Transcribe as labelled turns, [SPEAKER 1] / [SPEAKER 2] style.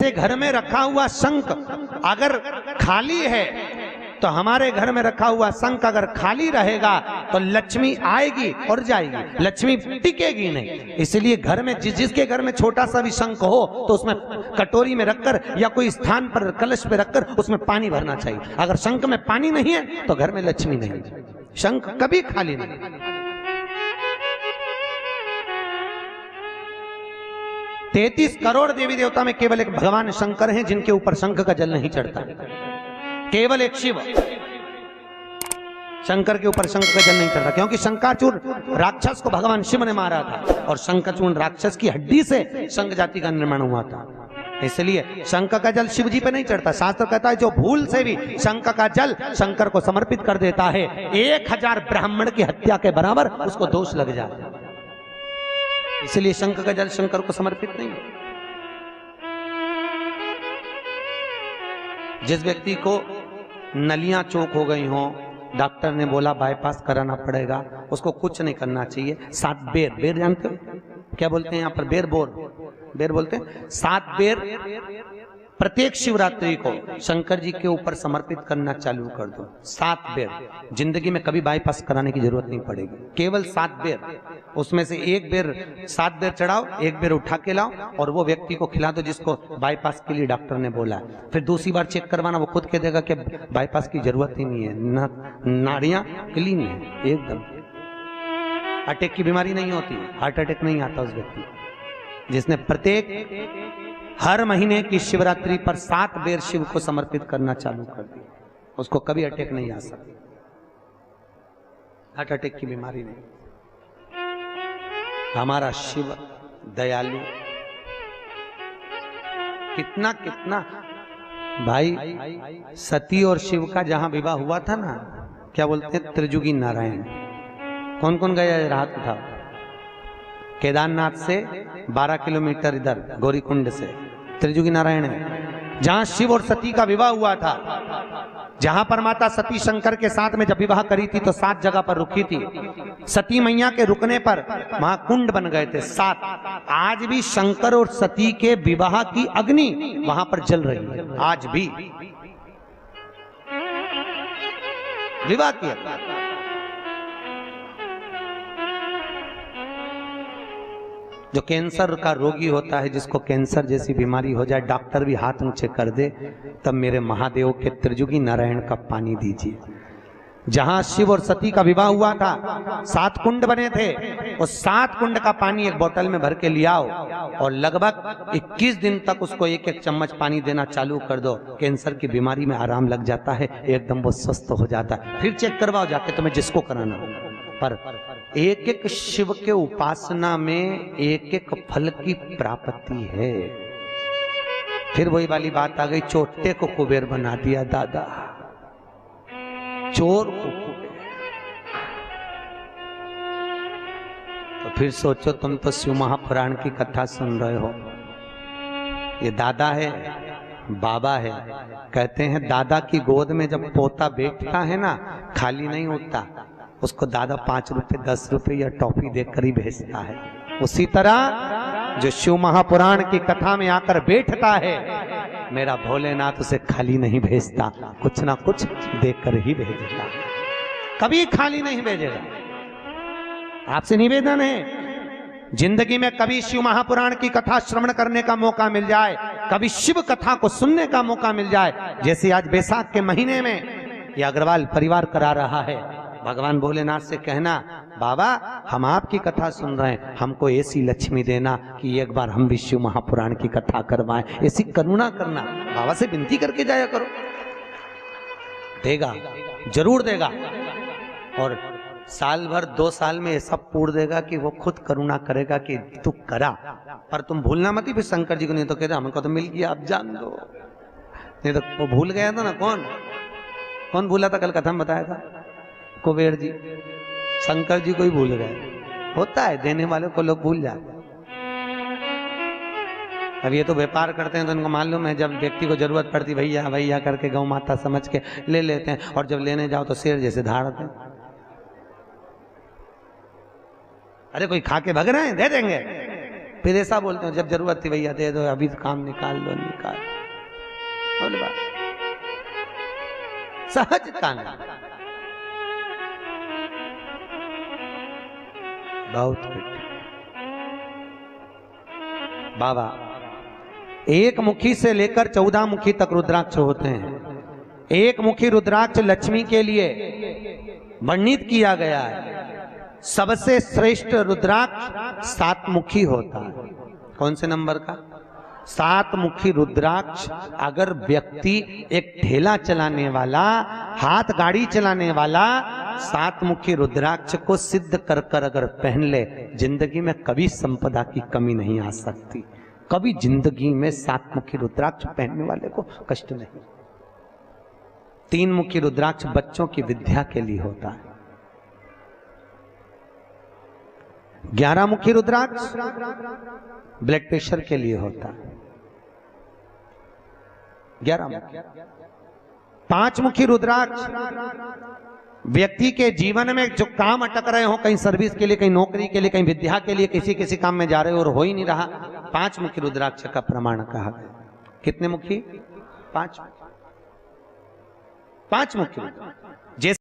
[SPEAKER 1] जैसे घर में रखा हुआ शंख अगर खाली है तो हमारे घर में रखा हुआ शंख अगर खाली रहेगा तो लक्ष्मी आएगी और जाएगी, लक्ष्मी टिकेगी नहीं। इसलिए घर में जिसके घर में छोटा सा भी शंख हो तो उसमें कटोरी में रखकर या कोई स्थान पर कलश पे रखकर उसमें पानी भरना चाहिए। अगर शंख में पानी नहीं है तो घर में लक्ष्मी नहीं, शंख कभी खाली नहीं। 33 करोड़ देवी देवता में केवल एक भगवान शंकर हैं जिनके ऊपर शंख का जल नहीं चढ़ता, केवल एक शिव शंकर के ऊपर शंख का जल नहीं चढ़ता, क्योंकि शंकाचूर राक्षस को भगवान शिव ने मारा था और शंकाचूर राक्षस की हड्डी से शंख जाति का निर्माण हुआ था। इसलिए शंख का जल शिव जी पे नहीं चढ़ता। शास्त्र कहता है जो भूल से भी शंख का जल शंकर को समर्पित कर देता है 1000 ब्राह्मण की हत्या के बराबर उसको दोष लग जाता है। इसलिए शंख का जल शंकर को समर्पित नहीं। जिस व्यक्ति को नलियां चौक हो गई हो, डॉक्टर ने बोला बाईपास कराना पड़ेगा, उसको कुछ नहीं करना चाहिए। 7 बेर, बेर जानते हो क्या बोलते हैं यहाँ पर? बेर बेर बोलते हैं। 7 बेर प्रत्येक शिवरात्रि को शंकर जी के ऊपर समर्पित करना चालू कर दो। 7 बेर, जिंदगी में कभी बाईपास कराने की जरूरत नहीं पड़ेगी, केवल 7 बेर। उसमें से 1 बेर 7 बेर चढ़ाओ, 1 बेर उठा के लाओ और वो व्यक्ति को खिला दो जिसको बाईपास के लिए डॉक्टर ने बोला है। फिर दूसरी बार चेक करवाना, वो खुद कह देगा कि बाईपास की जरूरत ही नहीं है, नाड़ियां क्लीन है एकदम, अटैक की बीमारी नहीं होती, हार्ट अटैक नहीं आता उस व्यक्ति जिसने प्रत्येक हर महीने की शिवरात्रि पर 7 बेर शिव को समर्पित करना चालू कर दिया, उसको कभी अटैक नहीं आ सकती, हार्ट अटैक की बीमारी नहीं। हमारा शिव दयालु, कितना कितना भाई। सती और शिव का जहां विवाह हुआ था ना, क्या बोलते हैं, त्रिजुगी नारायण। कौन कौन गया रात उठाओ? केदारनाथ से 12 किलोमीटर इधर गौरीकुंड से त्रिजुगी नारायण है, जहां शिव और सती का विवाह हुआ था। जहां पर माता सती शंकर के साथ में जब विवाह करी थी तो 7 जगह पर रुकी थी। सती मैया के रुकने पर वहां कुंड बन गए थे 7। आज भी शंकर और सती के विवाह की अग्नि वहां पर जल रही है, आज भी विवाह किया। जो कैंसर का रोगी होता है, जिसको कैंसर जैसी बीमारी हो जाए, डॉक्टर भी हाथ ऊंचे कर दे, तब मेरे महादेव के त्रिजुगी नारायण का पानी दीजिए। जहां शिव और सती का विवाह हुआ था 7 कुंड बने थे, उस 7 कुंड का पानी एक बोतल में भर के लियाओ और लगभग 21 दिन तक उसको 1-1 चम्मच पानी देना चालू कर दो। कैंसर की बीमारी में आराम लग जाता है, एकदम वो स्वस्थ हो जाता है। फिर चेक करवाओ जाके, तुम्हें जिसको कराना हो। पर एक शिव के उपासना में एक फल की प्राप्ति है। फिर वही वाली बात आ गई, चोटे को कुबेर बना दिया दादा, चोर को कुबेर। तो फिर सोचो, तुम तो शिव महापुराण की कथा सुन रहे हो, ये दादा है बाबा है। कहते हैं दादा की गोद में जब पोता बैठता है ना, खाली नहीं उठता, उसको दादा 5 रुपए 10 रुपए या टॉफी देकर ही भेजता है। उसी तरह जो शिव महापुराण की कथा में आकर बैठता है, मेरा भोलेनाथ उसे खाली नहीं भेजता, कुछ ना कुछ देकर ही भेजेगा, कभी खाली नहीं भेजेगा। आपसे निवेदन है, जिंदगी में कभी शिव महापुराण की कथा श्रवण करने का मौका मिल जाए, कभी शिव कथा को सुनने का मौका मिल जाए, जैसे आज बैसाख के महीने में यह अग्रवाल परिवार करा रहा है, भगवान भोलेनाथ से कहना, बाबा हम आपकी कथा सुन रहे हैं, हमको ऐसी लक्ष्मी देना कि एक बार हम भी शिव महापुराण की कथा करवाएं, ऐसी करुणा करना। बाबा से विनती करके जाया करो, देगा, जरूर देगा। और साल भर 2 साल में ऐसा पूर्ण देगा कि वो खुद करुणा करेगा कि तू करा। पर तुम भूलना मत, फिर शंकर जी को नहीं तो कहते हमको तो मिल गया, आप जान दो। नहीं तो वो भूल गया था ना, कौन भूला था? कल कथा में बताया था, कुबेर जी, शंकर जी को ही भूल गए। होता है, देने वाले को लोग भूल जाते हैं। अब ये तो व्यापार करते हैं तो इनको मालूम है, जब व्यक्ति को जरूरत पड़ती भैया भैया करके गौ माता समझ के ले लेते हैं, और जब लेने जाओ तो शेर जैसे धाड़ते हैं। अरे कोई खा के भग रहे हैं, दे देंगे, फिर ऐसा बोलते हो जब जरूरत थी भैया दे दो, अभी काम निकाल दो, निकाल। बोले बात सहजता नहीं, बहुत बेटी। बाबा एक मुखी से लेकर 14 मुखी तक रुद्राक्ष होते हैं। एक मुखी रुद्राक्ष लक्ष्मी के लिए वर्णित किया गया है। सबसे श्रेष्ठ रुद्राक्ष 7 मुखी होता है। कौन से नंबर का? 7 मुखी रुद्राक्ष। अगर व्यक्ति एक ठेला चलाने वाला, हाथ गाड़ी चलाने वाला 7 मुखी रुद्राक्ष को सिद्ध कर कर अगर पहन ले, जिंदगी में कभी संपदा की कमी नहीं आ सकती। कभी जिंदगी में 7 मुखी रुद्राक्ष पहनने वाले को कष्ट नहीं। 3 मुखी रुद्राक्ष बच्चों की विद्या के लिए होता है। 11 मुखी रुद्राक्ष ब्लड प्रेशर के लिए होता है। 11 मुखी। 5 मुखी रुद्राक्ष व्यक्ति के जीवन में जो काम अटक रहे हो, कहीं सर्विस के लिए, कहीं नौकरी के लिए, कहीं विद्या के लिए, किसी काम में जा रहे हो और हो ही नहीं रहा, 5 मुखी रुद्राक्ष का प्रमाण कहा गया। कितने मुखी? 5 मुखी। जैसे